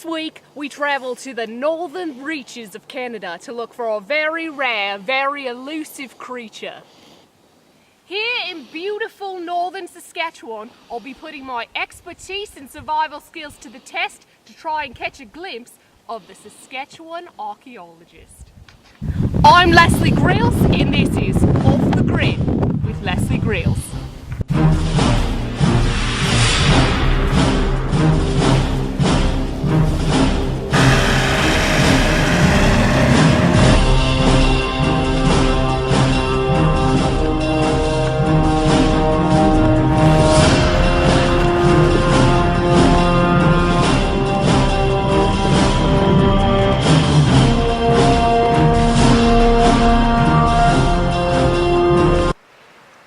This week we travel to the northern reaches of Canada to look for a very rare, very elusive creature. Here in beautiful northern Saskatchewan, I'll be putting my expertise and survival skills to the test to try and catch a glimpse of the Saskatchewan Archaeologist. I'm Leslie Grylls and this is Off the Grid with Leslie Grylls.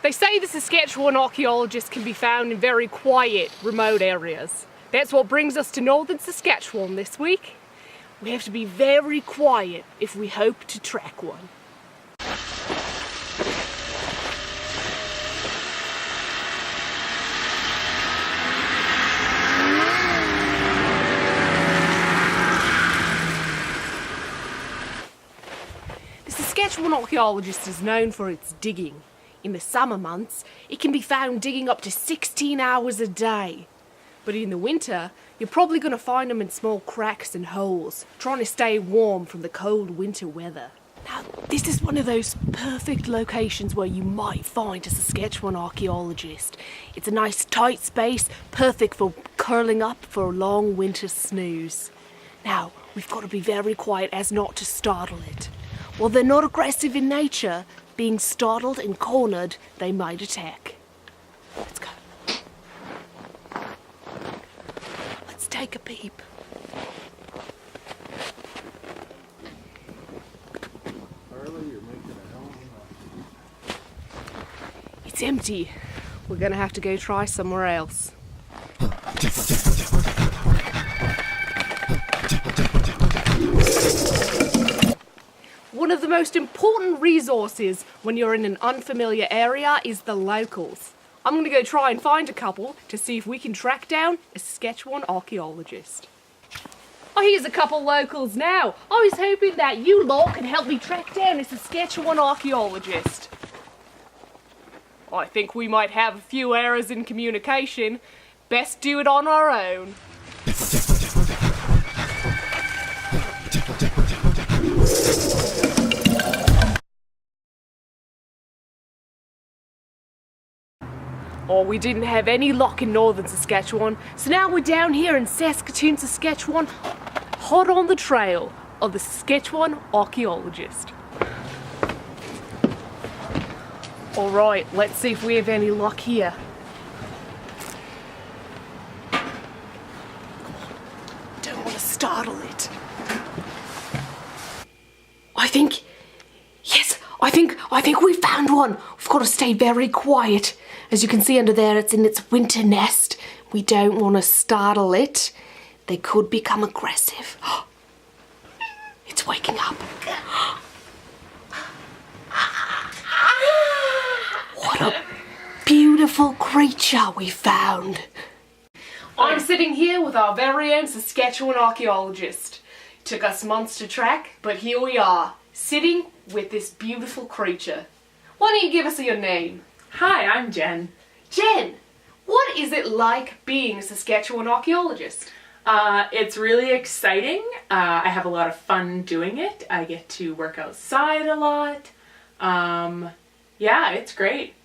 They say the Saskatchewan Archaeologist can be found in very quiet, remote areas. That's what brings us to northern Saskatchewan this week. We have to be very quiet if we hope to track one. The Saskatchewan Archaeologist is known for its digging. In the summer months, it can be found digging up to 16 hours a day. But in the winter, you're probably going to find them in small cracks and holes, trying to stay warm from the cold winter weather. Now, this is one of those perfect locations where you might find a Saskatchewan Archaeologist. It's a nice tight space, perfect for curling up for a long winter snooze. Now, we've got to be very quiet as not to startle it. While they're not aggressive in nature, being startled and cornered, they might attack. Let's go. Let's take a peep. It's empty. We're gonna have to go try somewhere else. One of the most important resources when you're in an unfamiliar area is the locals. I'm going to go try and find a couple to see if we can track down a Saskatchewan Archaeologist. Oh, here's a couple locals now. I was hoping that you lot could help me track down a Saskatchewan Archaeologist. I think we might have a few errors in communication. Best do it on our own. Oh, we didn't have any luck in northern Saskatchewan, so now we're down here in Saskatoon, Saskatchewan, hot on the trail of the Saskatchewan Archaeologist. Alright, let's see if we have any luck here. Don't want to startle it. I think we found one. We've got to stay very quiet. As you can see under there, it's in its winter nest. We don't want to startle it. They could become aggressive. It's waking up. What a beautiful creature we found. I'm sitting here with our very own Saskatchewan Archaeologist. Took us months to track, but here we are, sitting with this beautiful creature. Why don't you give us your name? Hi, I'm Jen. Jen, what is it like being a Saskatchewan Archaeologist? It's really exciting. I have a lot of fun doing it. I get to work outside a lot. Yeah, it's great.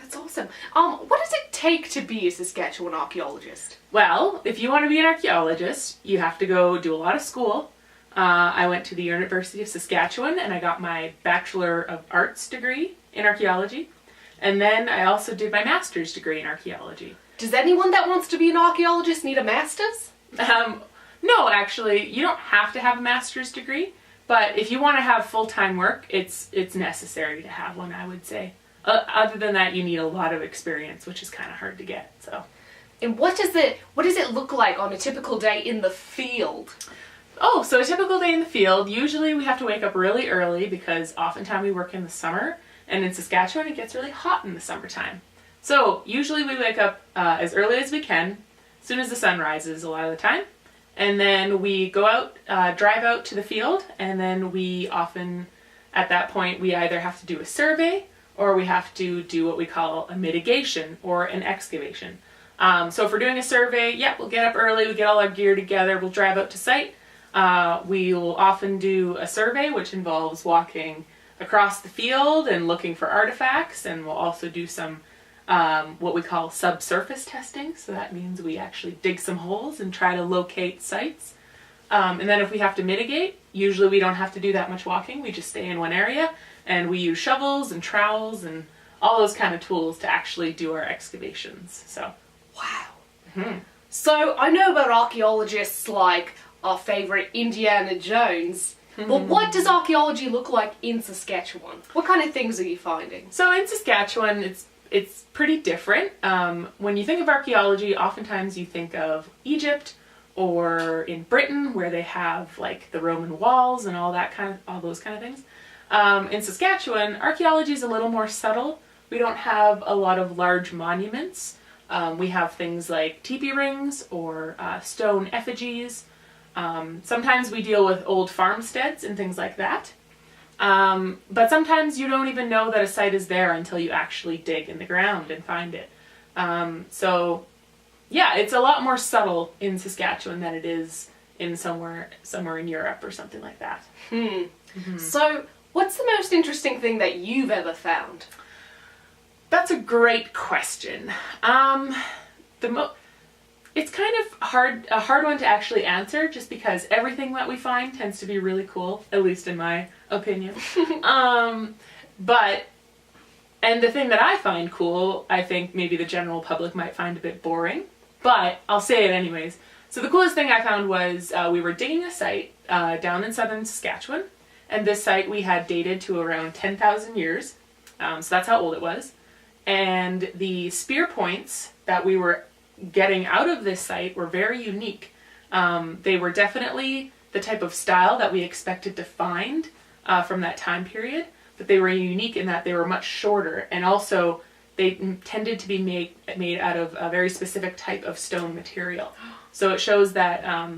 That's awesome. What does it take to be a Saskatchewan Archaeologist? Well, if you want to be an archaeologist, you have to go do a lot of school. I went to the University of Saskatchewan and I got my Bachelor of Arts degree in archaeology. And then I also did my master's degree in archaeology. Does anyone that wants to be an archaeologist need a master's? No, actually, you don't have to have a master's degree, but if you want to have full-time work, it's necessary to have one, I would say. Other than that, you need a lot of experience, which is kind of hard to get, so. And what does it look like on a typical day in the field? Oh, so a typical day in the field, usually we have to wake up really early because oftentimes we work in the summer, and in Saskatchewan it gets really hot in the summertime. So usually we wake up as early as we can, as soon as the sun rises a lot of the time, And then we go out, drive out to the field, and then we often, at that point, we either have to do a survey or we have to do what we call a mitigation or an excavation. So if we're doing a survey, yeah, we'll get up early, we get all our gear together, we'll drive out to site. We will often do a survey, which involves walking across the field and looking for artifacts, and we'll also do some what we call subsurface testing. So that means we actually dig some holes and try to locate sites. And then if we have to mitigate, usually we don't have to do that much walking. We just stay in one area and we use shovels and trowels and all those kind of tools to actually do our excavations. So, wow. Mm-hmm. So I know about archaeologists like our favourite Indiana Jones, but what does archaeology look like in Saskatchewan? What kind of things are you finding? So in Saskatchewan, it's pretty different. When you think of archaeology, oftentimes you think of Egypt, or in Britain, where they have like the Roman walls and all those kind of things. In Saskatchewan, archaeology is a little more subtle. We don't have a lot of large monuments. We have things like teepee rings or stone effigies. Sometimes we deal with old farmsteads and things like that. But sometimes you don't even know that a site is there until you actually dig in the ground and find it. So yeah, it's a lot more subtle in Saskatchewan than it is in somewhere in Europe or something like that. Mm-hmm. So what's the most interesting thing that you've ever found? That's a great question. It's kind of a hard one to actually answer, just because everything that we find tends to be really cool, at least in my opinion. And the thing that I find cool, I think maybe the general public might find a bit boring, but I'll say it anyways. So the coolest thing I found was we were digging a site down in southern Saskatchewan, and this site we had dated to around 10,000 years, so that's how old it was. And the spear points that we were getting out of this site were very unique. They were definitely the type of style that we expected to find from that time period, but they were unique in that they were much shorter, and also they tended to be made out of a very specific type of stone material. So it shows that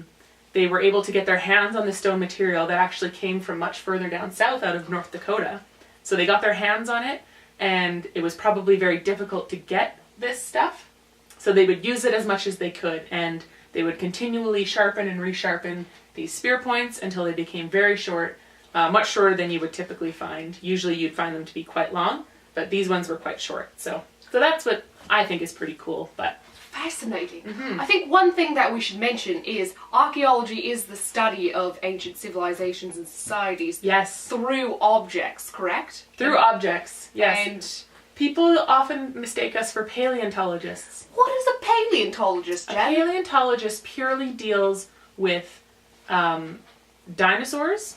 they were able to get their hands on the stone material that actually came from much further down south out of North Dakota. So they got their hands on it, and it was probably very difficult to get this stuff. So they would use it as much as they could, and they would continually sharpen and resharpen these spear points until they became very short, much shorter than you would typically find. Usually you'd find them to be quite long, but these ones were quite short. So that's what I think is pretty cool. But fascinating. Mm-hmm. I think one thing that we should mention is archaeology is the study of ancient civilizations and societies. Yes. Through objects, correct? Through objects, yes. And people often mistake us for paleontologists. what is a paleontologist, Jen? A paleontologist purely deals with dinosaurs,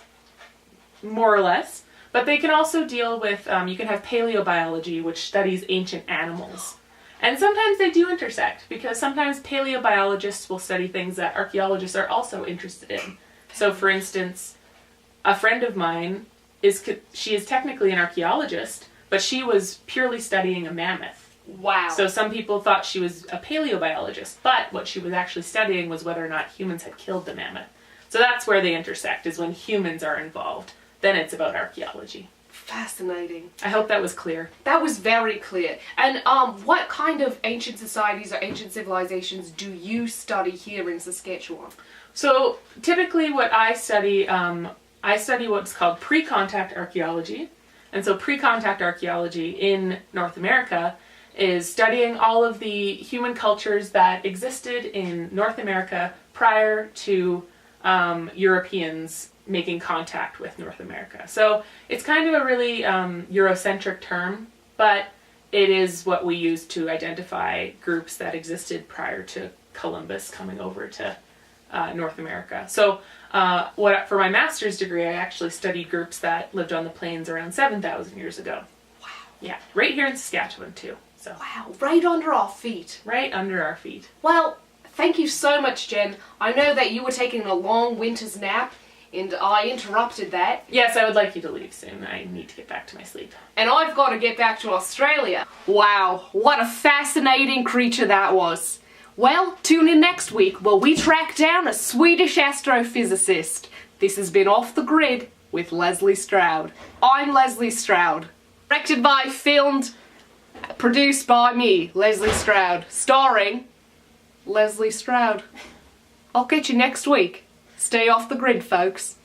more or less, but they can also deal with, you can have paleobiology, which studies ancient animals. And sometimes they do intersect, because sometimes paleobiologists will study things that archaeologists are also interested in. So for instance, a friend of mine, she is technically an archaeologist, but she was purely studying a mammoth. Wow. So some people thought she was a paleobiologist, but what she was actually studying was whether or not humans had killed the mammoth. So that's where they intersect, is when humans are involved. Then it's about archaeology. Fascinating. I hope that was clear. That was very clear. And what kind of ancient societies or ancient civilizations do you study here in Saskatchewan? So typically what I study what's called pre-contact archaeology. And so pre-contact archaeology in North America is studying all of the human cultures that existed in North America prior to Europeans making contact with North America. So it's kind of a really Eurocentric term, but it is what we use to identify groups that existed prior to Columbus coming over to North America. So for my master's degree, I actually studied groups that lived on the plains around 7,000 years ago. Wow. Yeah, right here in Saskatchewan too. So wow, right under our feet. Right under our feet. Well, thank you so much, Jen. I know that you were taking a long winter's nap, and I interrupted that. Yes, I would like you to leave soon. I need to get back to my sleep. And I've got to get back to Australia. Wow, what a fascinating creature that was. Well, tune in next week where we track down a Swedish astrophysicist. This has been Off the Grid with Leslie Stroud. I'm Leslie Stroud. Directed by, filmed, produced by me, Leslie Stroud. Starring Leslie Stroud. I'll catch you next week. Stay off the grid, folks.